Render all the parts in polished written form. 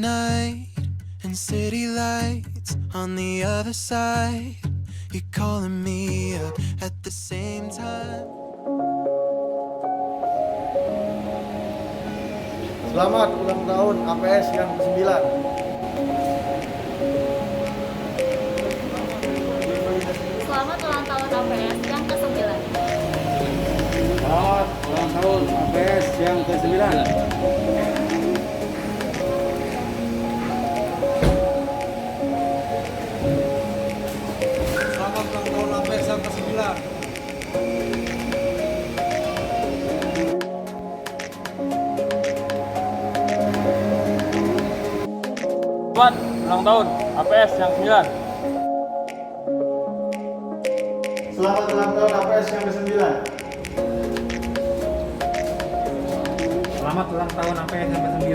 night and city lights on the other side. You're calling me up at the same time. Selamat ulang tahun APS yang ke-9. Selamat ulang tahun APS yang ke-9. Selamat ulang tahun APS yang ke-9. Selamat ulang tahun APS yang ke-9. Selamat ulang tahun APS yang 9. Selamat ulang tahun APS yang ke-9. Selamat ulang tahun APS yang ke-9.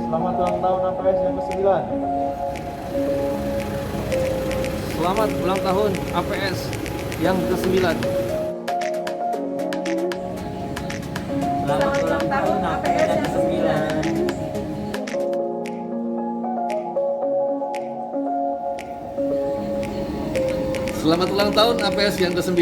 Selamat ulang tahun APS yang ke-9. Selamat ulang tahun APS yang ke-9. Selamat ulang tahun APS yang ke-9. Selamat ulang tahun APS yang ke-9.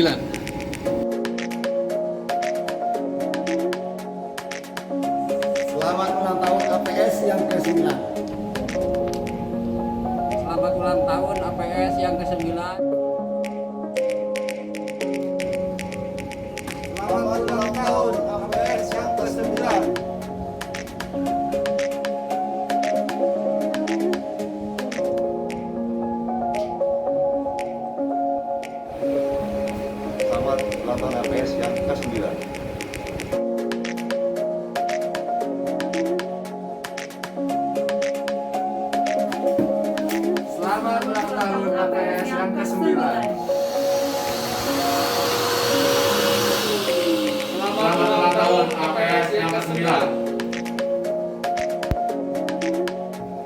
Selamat ulang tahun APS yang ke-9. Selamat ulang tahun APS yang ke-9. Selamat ulang tahun APS yang ke-9. Selamat ulang tahun APS yang ke-9. Selamat ulang tahun APS yang ke-9. Selamat ulang tahun APS yang ke-9.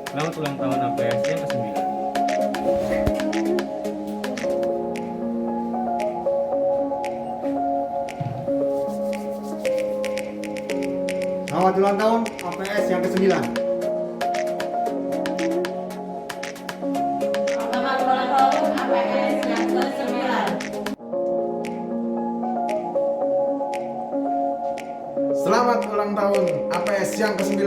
Selamat ulang tahun APS yang ke-9. Selamat ulang tahun APS yang ke-9. Selamat ulang tahun APS yang ke-9. Selamat ulang tahun APS yang ke-9.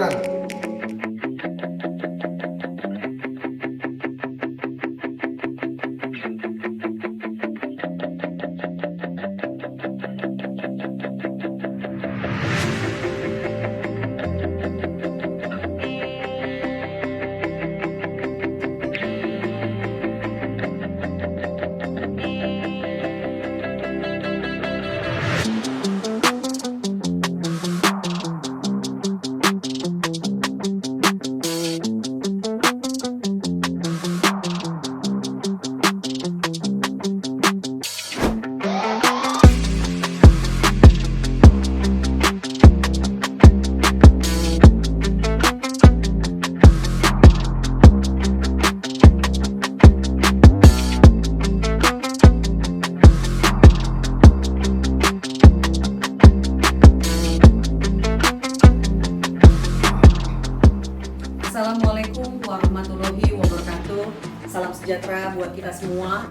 Assalamualaikum warahmatullahi wabarakatuh. Salam sejahtera buat kita semua.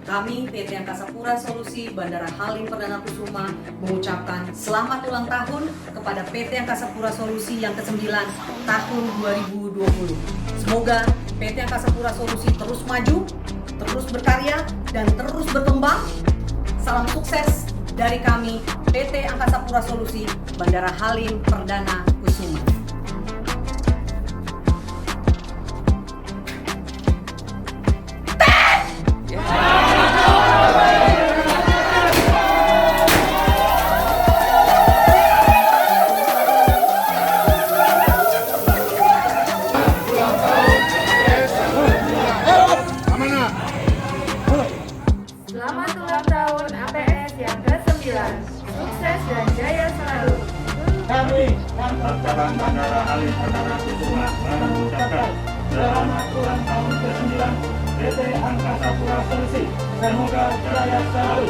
Kami PT Angkasa Pura Solusi Bandara Halim Perdana Kusuma mengucapkan selamat ulang tahun kepada PT Angkasa Pura Solusi yang ke-9 tahun 2020. Semoga PT Angkasa Pura Solusi terus maju, terus berkarya, dan terus berkembang. Salam sukses dari kami PT Angkasa Pura Solusi Bandara Halim Perdana Kusuma. Selamat ulang tahun APS yang ke-9. Sukses dan jaya selalu. Kami Lantaran Bandara Halim Perdana Kusuma mengucapkan selamat ulang tahun ke-9 PT Angkasa Pura Solusi. Semoga jaya selalu.